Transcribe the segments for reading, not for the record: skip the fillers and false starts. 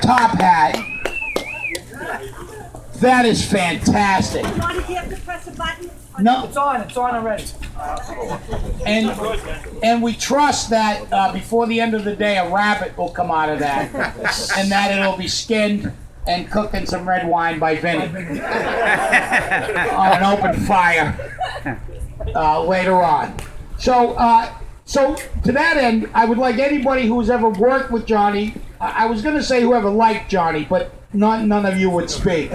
top hat. That is fantastic. Johnny, do you have to press a button? No, It's on already. and we trust that before the end of the day, a rabbit will come out of that, and that it'll be skinned and cooked in some red wine by Vinny on an open fire later on. So to that end, I would like anybody who's ever worked with Johnny. I was going to say whoever liked Johnny, but none of you would speak.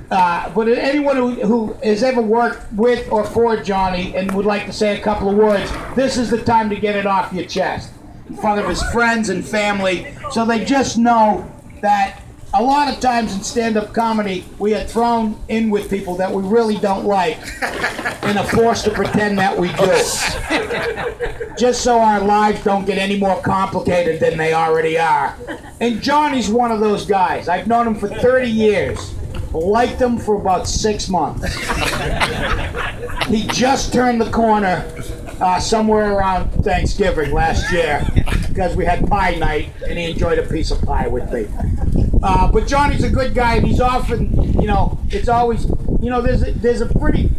But anyone who has ever worked with or for Johnny and would like to say a couple of words, this is the time to get it off your chest in front of his friends and family, so they just know that a lot of times in stand-up comedy, we are thrown in with people that we really don't like and are forced to pretend that we do. Just so our lives don't get any more complicated than they already are. And Johnny's one of those guys. I've known him for 30 years. Liked him for about 6 months. He just turned the corner somewhere around Thanksgiving last year because we had pie night and he enjoyed a piece of pie with me. But Johnny's a good guy, and he's often, it's always, there's a pretty,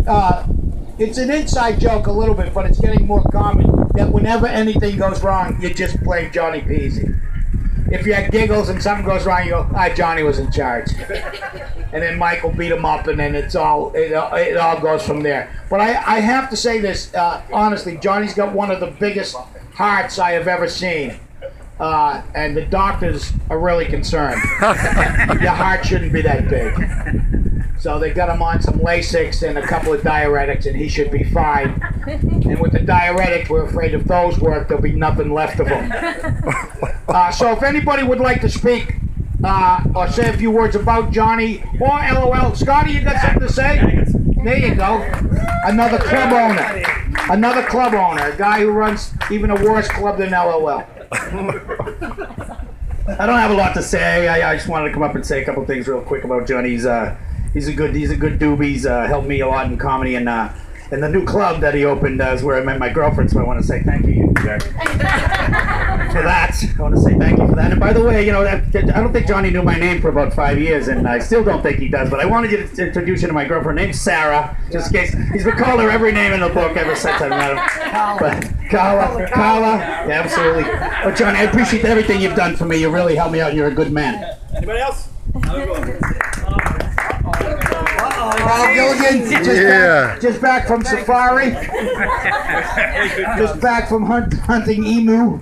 it's an inside joke a little bit, but it's getting more common that whenever anything goes wrong, you just blame Johnny Pizzis. If you had giggles and something goes wrong, you go, Johnny was in charge. And then Mike will beat him up, and then it all goes from there. But I have to say this, honestly, Johnny's got one of the biggest hearts I have ever seen. And the doctors are really concerned. Your heart shouldn't be that big. So they got him on some Lasix and a couple of diuretics, and he should be fine. And with the diuretics, we're afraid if those work, there'll be nothing left of them. So if anybody would like to speak or say a few words about Johnny or LOL, Scotty, you got something to say? There you go. Another club owner. Another club owner. A guy who runs even a worse club than LOL. I don't have a lot to say. I just wanted to come up and say a couple things real quick about Johnny. He's a good doobie. He's helped me a lot in comedy, and the new club that he opened is where I met my girlfriend. So I want to say thank you, Jack, for that. I want to say thank you for that. And by the way, I don't think Johnny knew my name for about 5 years, and I still don't think he does. But I wanted you to introduce you to my girlfriend. Her name's Sarah, just in case. He's been calling her every name in the book ever since I met him. But Carla, yeah, absolutely. But Johnny, I appreciate everything you've done for me. You really helped me out. You're a good man. Anybody else? Gilligan, just back from safari. Just back from hunting emu.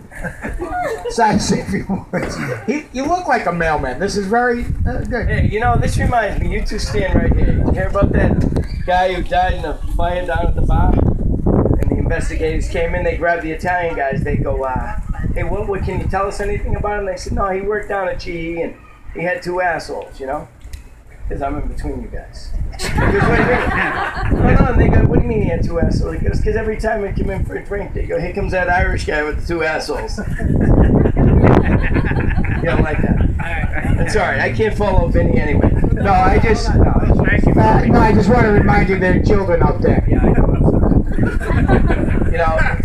You look like a mailman. This is very good. Hey, this reminds me. You two stand right here. You hear about that guy who died in a fire down at the bar? And the investigators came in. They grabbed the Italian guys. They go, hey, what can you tell us anything about him? They said, no, he worked down at GE and he had 2 assholes, Because I'm in between you guys. He goes, wait a minute. No, and they go, what do you mean he had 2 assholes? He goes, because every time we come in for a drink, they go, here comes that Irish guy with the 2 assholes. You don't like that? That's all right. I can't follow Vinny anyway. No, I just want to remind you there are children out there. Yeah, I know.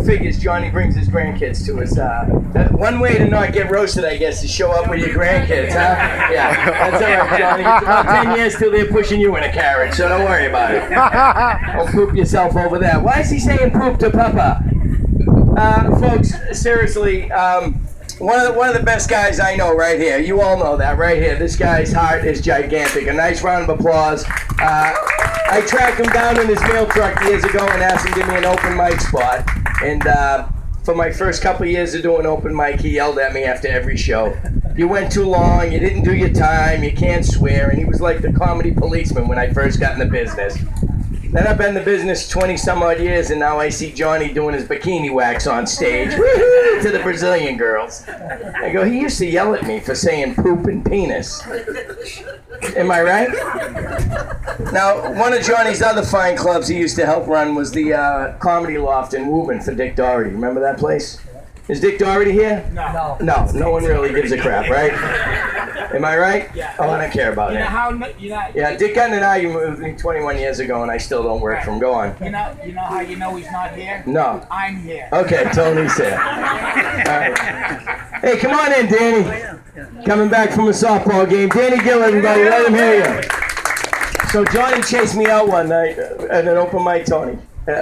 Figures Johnny brings his grandkids to us. One way to not get roasted, I guess, is show up with your grandkids, huh? Yeah, that's all right, Johnny. It's about 10 years till they're pushing you in a carriage, so don't worry about it. Don't poop yourself over that. Why is he saying poop to Papa? Folks, seriously, one of the best guys I know right here. You all know that right here. This guy's heart is gigantic. A nice round of applause. I tracked him down in his mail truck years ago and asked him to give me an open mic spot. And for my first couple of years of doing open mic, he yelled at me after every show. You went too long, you didn't do your time, you can't swear. And he was like the comedy policeman when I first got in the business. Then I've been in the business 20 some odd years, and now I see Johnny doing his bikini wax on stage to the Brazilian girls. I go, he used to yell at me for saying poop and penis. Am I right? Now, one of Johnny's other fine clubs he used to help run was the Comedy Loft in Woburn for Dick Doherty. Remember that place? Is Dick Doherty here? No. No one really gives a crap, right? Am I right? Yeah. Oh, I don't care about it. Yeah, Dick got in an argument with me 21 years ago, and I still don't work from going. You know how you know he's not here? No. I'm here. Okay, Tony's here. All right. Hey, come on in, Danny. coming back from a softball game. Danny Gill, everybody, let him hear you. So Johnny chased me out one night at an open mic, Tony,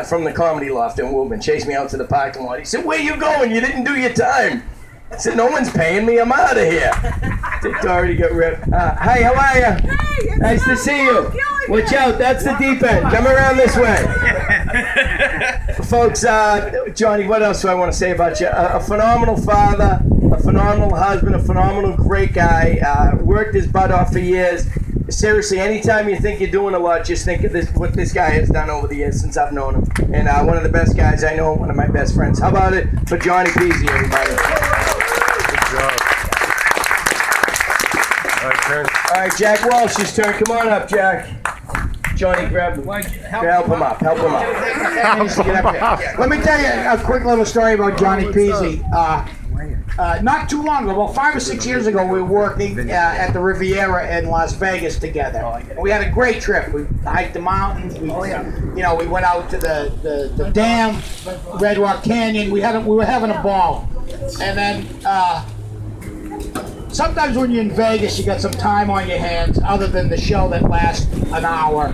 from the Comedy Loft in Woburn. Chased me out to the parking lot. He said, "Where you going? You didn't do your time." I said, "No one's paying me. I'm out of here." Dick already got ripped. Hi, how are you? Hey, Nice to see you. Watch out, that's the deep end. Come around this way. Folks, Johnny, what else do I want to say about you? A phenomenal father, a phenomenal husband, a phenomenal great guy. Worked his butt off for years. Seriously, anytime you think you're doing a lot, just think of this, what this guy has done over the years since I've known him. And one of the best guys I know, one of my best friends. How about it for Johnny Pizzis, everybody? Good job. All right, turn. All right, Jack Walsh's turn. Come on up, Jack. Johnny, grab him. Help him up. Help him up. Let me tell you a quick little story about Johnny Pizzis. Not too long ago, about 5 or 6 years ago, we were working at the Riviera in Las Vegas together. We had a great trip. We hiked the mountains. We went out to the dam, Red Rock Canyon. We were having a ball. And then sometimes when you're in Vegas, you got some time on your hands other than the show that lasts an hour.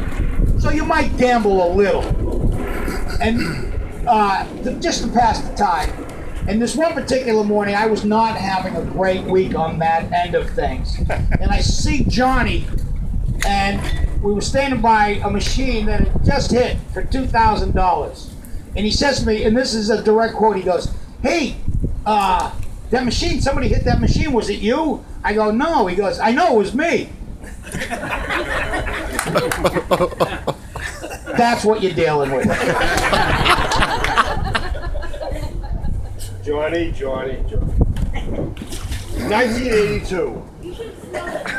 So you might gamble a little. And just to pass the time. And this one particular morning, I was not having a great week on that end of things. And I see Johnny, and we were standing by a machine that had just hit for $2,000. And he says to me, and this is a direct quote, he goes, "Hey, that machine, somebody hit that machine, was it you?" I go, "No." He goes, "I know, it was me." That's what you're dealing with. Johnny. 1982.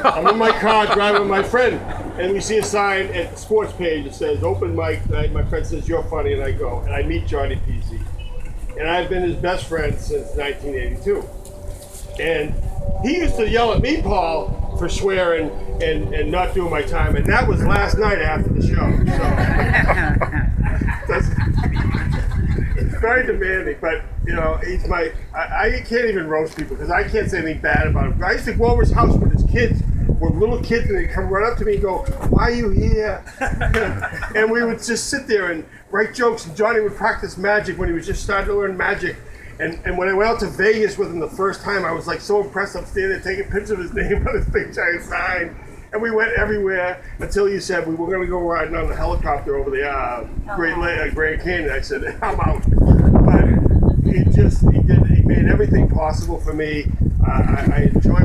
I'm in my car driving with my friend, and we see a sign at the sports page that says open mic night. My friend says, "You're funny," and I go, and I meet Johnny Pizzis. And I've been his best friend since 1982. And he used to yell at me, Paul, for swearing and not doing my time, and that was last night after the show. So, it's very demanding, but he's I can't even roast people because I can't say anything bad about him. I used to go over his house with his kids, with little kids, and they'd come right up to me and go, "Why are you here?" And we would just sit there and write jokes, and Johnny would practice magic when he was just starting to learn magic. And when I went out to Vegas with him the first time, I was like so impressed. I'm standing there taking pictures of his name on his big giant sign. And we went everywhere until you said we were going to go riding on the helicopter over the Grand Canyon. I said, "I'm out." But he made everything possible for me. I enjoy